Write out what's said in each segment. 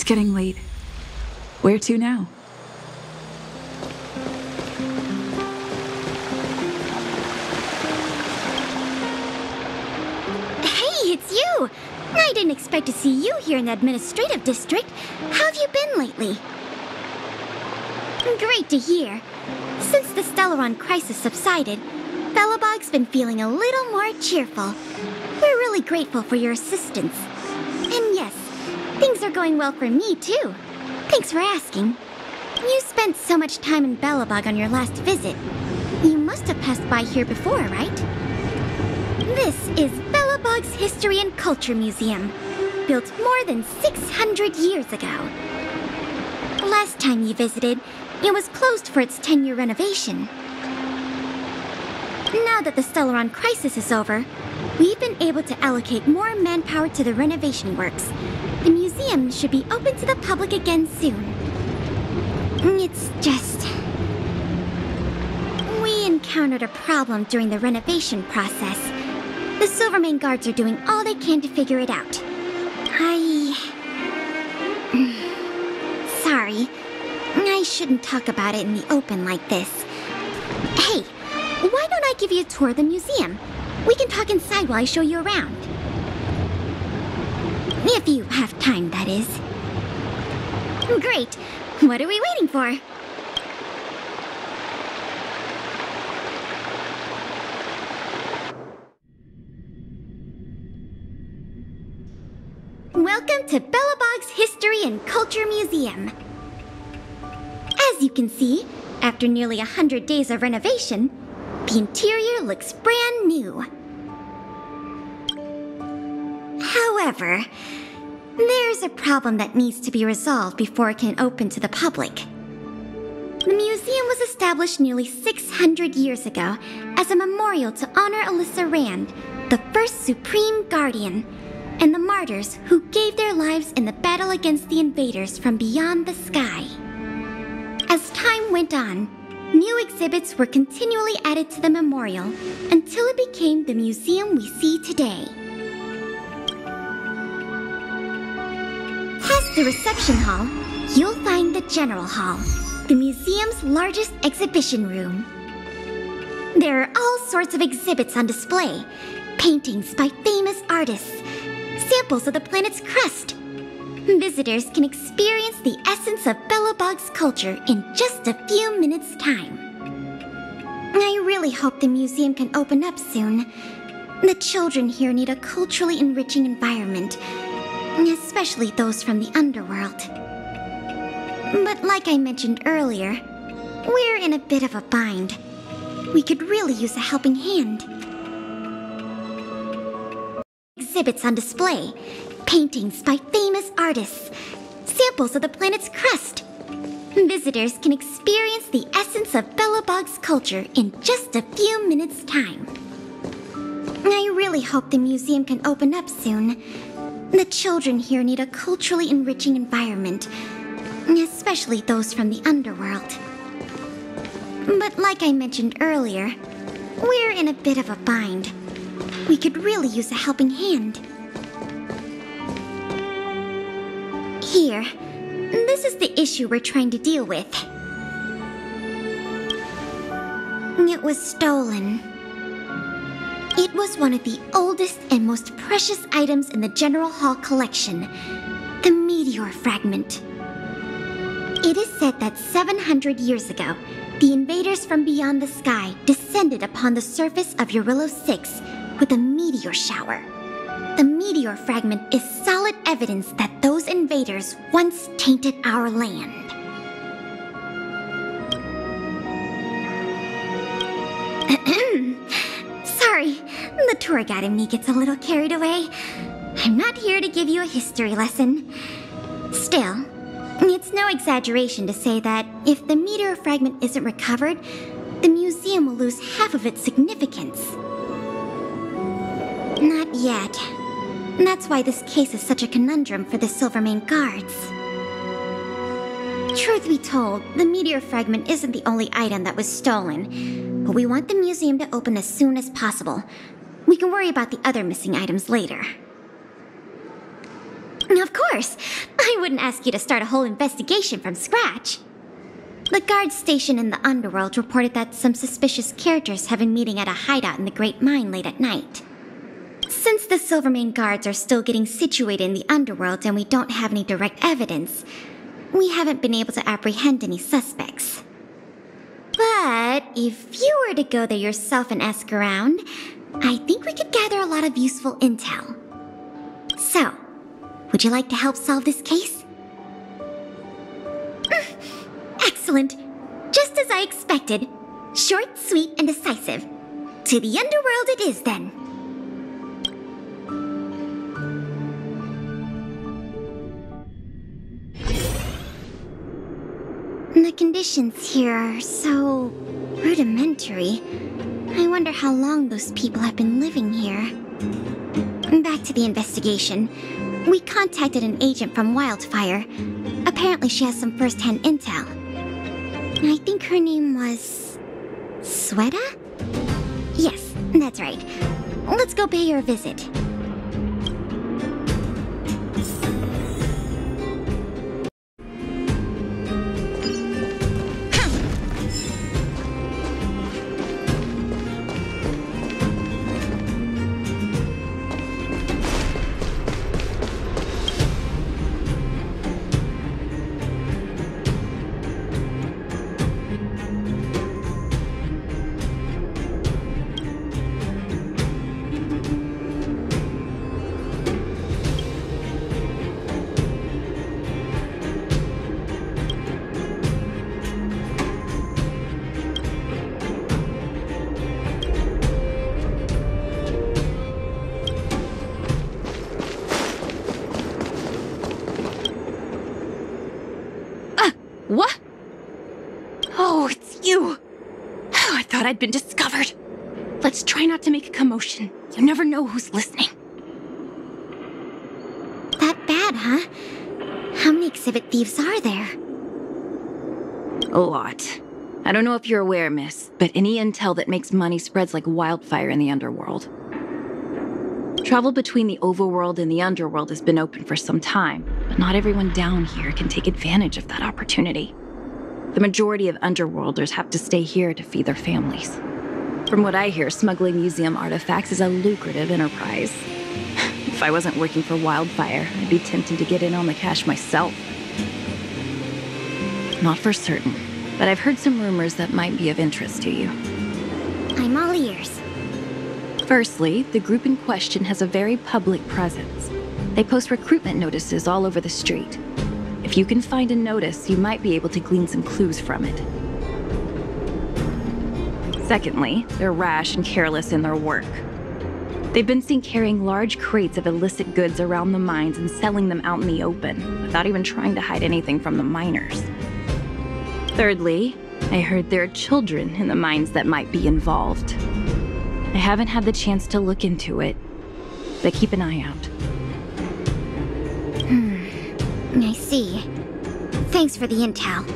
getting late. Where to now? Hey, it's you! I didn't expect to see you here in the administrative district. How have you been lately? Great to hear. Since the Stellaron crisis subsided, Belobog's been feeling a little more cheerful. We're really grateful for your assistance. And yes, things are going well for me, too. Thanks for asking. You spent so much time in Belobog on your last visit. You must have passed by here before, right? This is Belobog's History and Culture Museum, built more than 600 years ago. Last time you visited, it was closed for its 10-year renovation. Now that the Stellaron crisis is over, we've been able to allocate more manpower to the renovation works. The museum should be open to the public again soon. It's just... we encountered a problem during the renovation process. The Silvermane guards are doing all they can to figure it out. Sorry. I shouldn't talk about it in the open like this. Hey, why don't I give you a tour of the museum? We can talk inside while I show you around. If you have time, that is. Great. What are we waiting for? Welcome to Belobog's History and Culture Museum. As you can see, after nearly 100 days of renovation, the interior looks brand new. However, there's a problem that needs to be resolved before it can open to the public. The museum was established nearly 600 years ago as a memorial to honor Alyssa Rand, the first Supreme Guardian, and the martyrs who gave their lives in the battle against the invaders from beyond the sky. As time went on, new exhibits were continually added to the memorial until it became the museum we see today. Past the reception hall, you'll find the General Hall, the museum's largest exhibition room. There are all sorts of exhibits on display, paintings by famous artists, samples of the planet's crust. Visitors can experience the essence of Belobog's culture in just a few minutes' time. I really hope the museum can open up soon. The children here need a culturally enriching environment, especially those from the underworld. But like I mentioned earlier, we're in a bit of a bind. We could really use a helping hand. Exhibits on display, paintings by famous artists, samples of the planet's crust. Visitors can experience the essence of Belobog's culture in just a few minutes' time. I really hope the museum can open up soon. The children here need a culturally enriching environment, especially those from the underworld. But like I mentioned earlier, we're in a bit of a bind. We could really use a helping hand. Here, this is the issue we're trying to deal with. It was stolen. It was one of the oldest and most precious items in the General Hall collection, the meteor fragment. It is said that 700 years ago, the invaders from beyond the sky descended upon the surface of Eurillo 6 with a meteor shower. The meteor fragment is solid evidence that those invaders once tainted our land. Sorry, the tour guide in me gets a little carried away. I'm not here to give you a history lesson. Still, it's no exaggeration to say that if the meteor fragment isn't recovered, the museum will lose half of its significance. Not yet. That's why this case is such a conundrum for the Silvermane guards. Truth be told, the meteor fragment isn't the only item that was stolen, but we want the museum to open as soon as possible. We can worry about the other missing items later. Of course. I wouldn't ask you to start a whole investigation from scratch. The guard station in the underworld reported that some suspicious characters have been meeting at a hideout in the Great Mine late at night. Since the Silvermane guards are still getting situated in the underworld and we don't have any direct evidence, we haven't been able to apprehend any suspects. But if you were to go there yourself and ask around, I think we could gather a lot of useful intel. So, would you like to help solve this case? Excellent. Just as I expected. Short, sweet, and decisive. To the underworld it is, then. The conditions here are so rudimentary. I wonder how long those people have been living here. Back to the investigation. We contacted an agent from Wildfire. Apparently she has some first-hand intel. I think her name was... Sweta? Yes, that's right. Let's go pay her a visit. What? Oh, it's you! Oh, I thought I'd been discovered. Let's try not to make a commotion. You never know who's listening. That bad, huh? How many exhibit thieves are there? A lot. I don't know if you're aware, miss, but any intel that makes money spreads like wildfire in the underworld. Travel between the overworld and the underworld has been open for some time, but not everyone down here can take advantage of that opportunity. The majority of underworlders have to stay here to feed their families. From what I hear, smuggling museum artifacts is a lucrative enterprise. If I wasn't working for Wildfire, I'd be tempted to get in on the cash myself. Not for certain, but I've heard some rumors that might be of interest to you. I'm all ears. Firstly, the group in question has a very public presence. They post recruitment notices all over the street. If you can find a notice, you might be able to glean some clues from it. Secondly, they're rash and careless in their work. They've been seen carrying large crates of illicit goods around the mines and selling them out in the open, without even trying to hide anything from the miners. Thirdly, I heard there are children in the mines that might be involved. I haven't had the chance to look into it, but keep an eye out. I see. Thanks for the intel.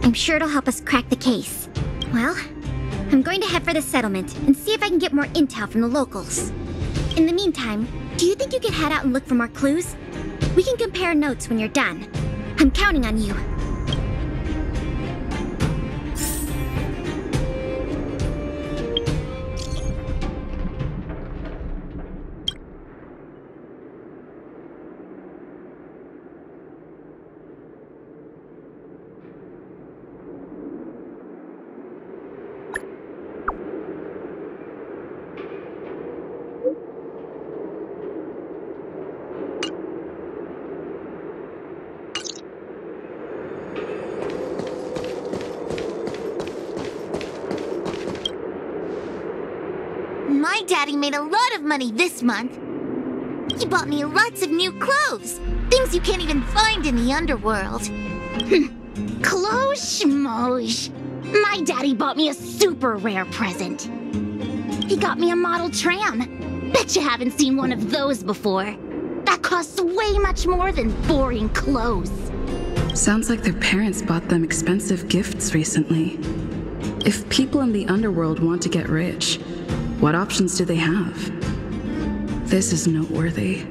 I'm sure it'll help us crack the case. Well, I'm going to head for the settlement and see if I can get more intel from the locals. In the meantime, do you think you could head out and look for more clues? We can compare notes when you're done. I'm counting on you. My daddy made a lot of money this month. He bought me lots of new clothes. Things you can't even find in the underworld. Clothes schmoes. My daddy bought me a super rare present. He got me a model tram. Bet you haven't seen one of those before. That costs way much more than boring clothes. Sounds like their parents bought them expensive gifts recently. If people in the underworld want to get rich, what options do they have? This is noteworthy.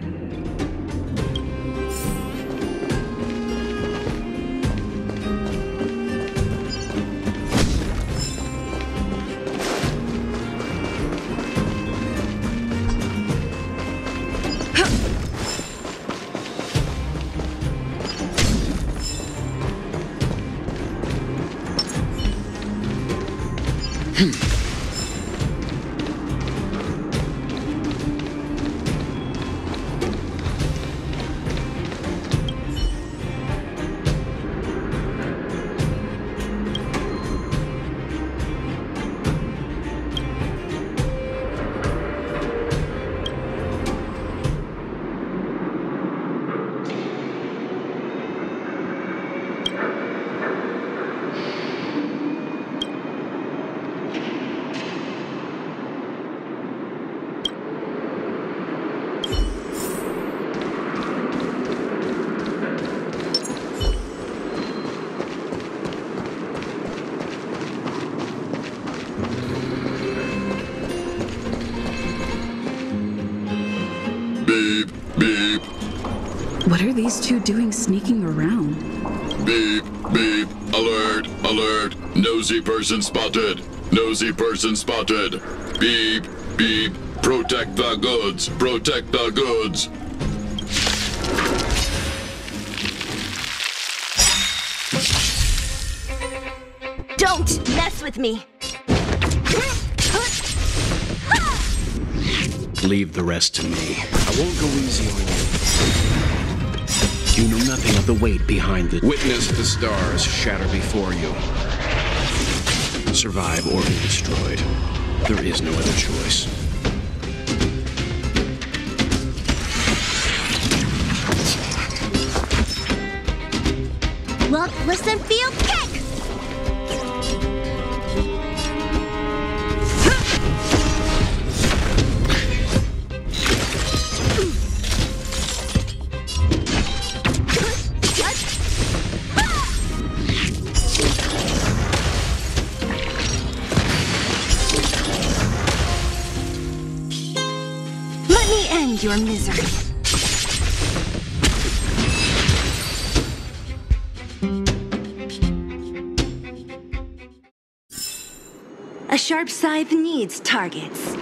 Beep, beep. What are these two doing sneaking around? Beep, beep. Alert, alert. Nosy person spotted. Nosy person spotted. Beep, beep. Protect the goods. Protect the goods. Don't mess with me! Leave the rest to me. I won't go easy on you. You know nothing of the weight behind the... Witness the stars shatter before you. Survive or be destroyed. There is no other choice. Look, listen, feel, kick! Let me end your misery. A sharp scythe needs targets.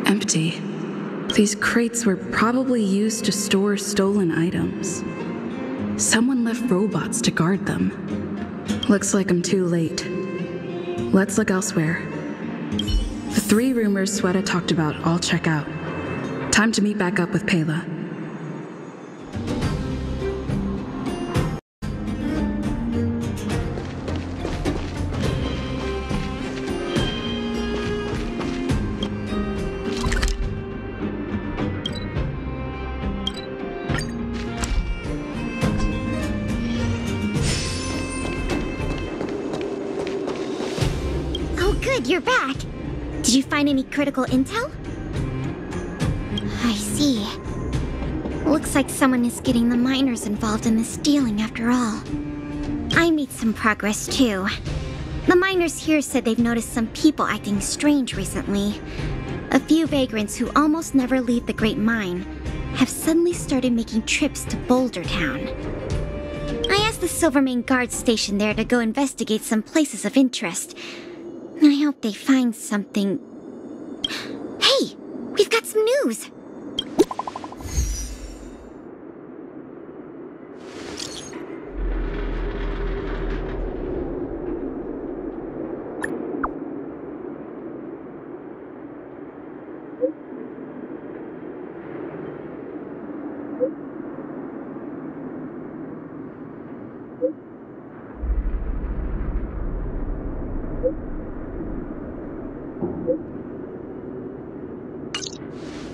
Empty. These crates were probably used to store stolen items. Someone left robots to guard them. Looks like I'm too late. Let's look elsewhere. The 3 rumors Sweta talked about all check out. Time to meet back up with Pela. Oh good, you're back. Did you find any critical intel? I see. Looks like someone is getting the miners involved in the stealing after all. I made some progress too. The miners here said they've noticed some people acting strange recently. A few vagrants who almost never leave the Great Mine have suddenly started making trips to Boulder Town. I asked the Silvermane guard station there to go investigate some places of interest. I hope they find something. Hey! We've got some news!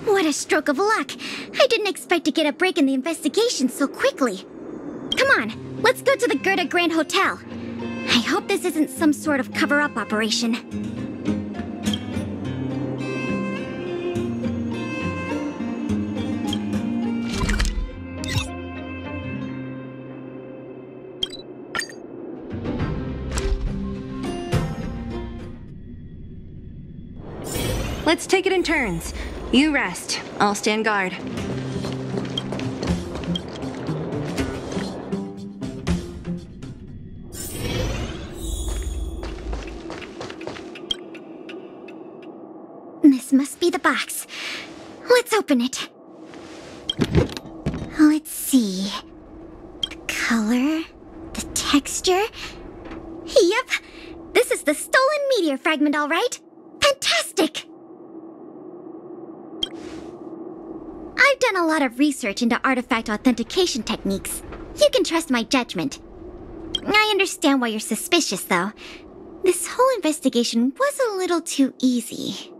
What a stroke of luck! I didn't expect to get a break in the investigation so quickly. Come on, let's go to the Gerda Grand Hotel. I hope this isn't some sort of cover-up operation. Let's take it in turns. You rest. I'll stand guard. This must be the box. Let's open it. Let's see. The color, the texture. Yep, This is the stolen meteor fragment, all right? Fantastic! I've done a lot of research into artifact authentication techniques. You can trust my judgment. I understand why you're suspicious, though. This whole investigation was a little too easy.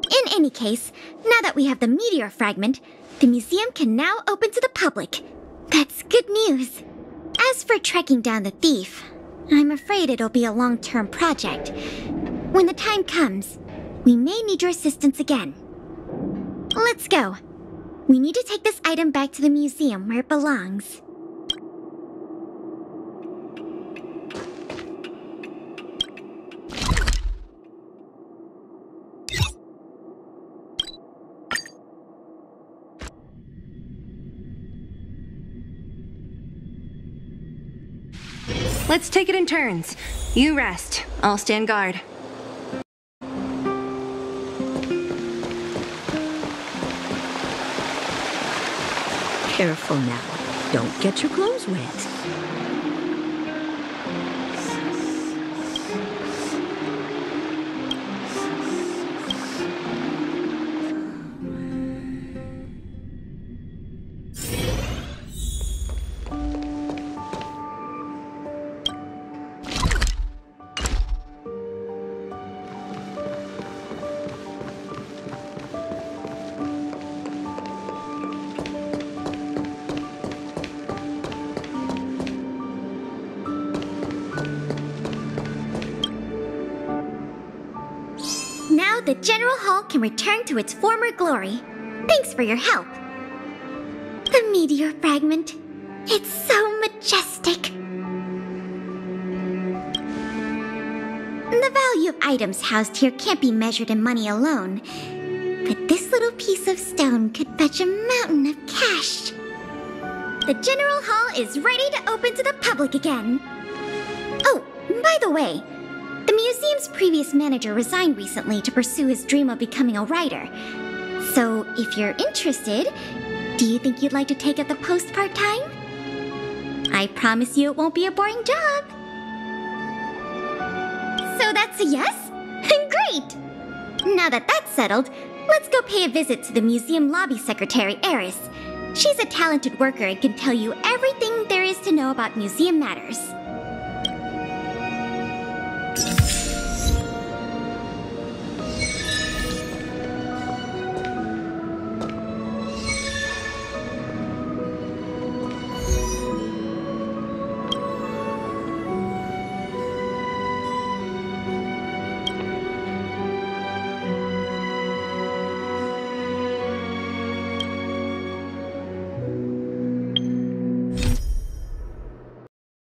In any case, now that we have the meteor fragment, the museum can now open to the public. That's good news. As for tracking down the thief, I'm afraid it'll be a long-term project. When the time comes, we may need your assistance again. Let's go. We need to take this item back to the museum where it belongs. Let's take it in turns. You rest. I'll stand guard. Careful now. Don't get your clothes wet. Now the General Hall can return to its former glory. Thanks for your help. The meteor fragment. It's so majestic. The value of items housed here can't be measured in money alone. But this little piece of stone could fetch a mountain of cash. The General Hall is ready to open to the public again. Oh, by the way, the museum's previous manager resigned recently to pursue his dream of becoming a writer. So, if you're interested, do you think you'd like to take up the post part-time? I promise you it won't be a boring job. So that's a yes? Great! Now that that's settled, let's go pay a visit to the museum lobby secretary, Eris. She's a talented worker and can tell you everything there is to know about museum matters.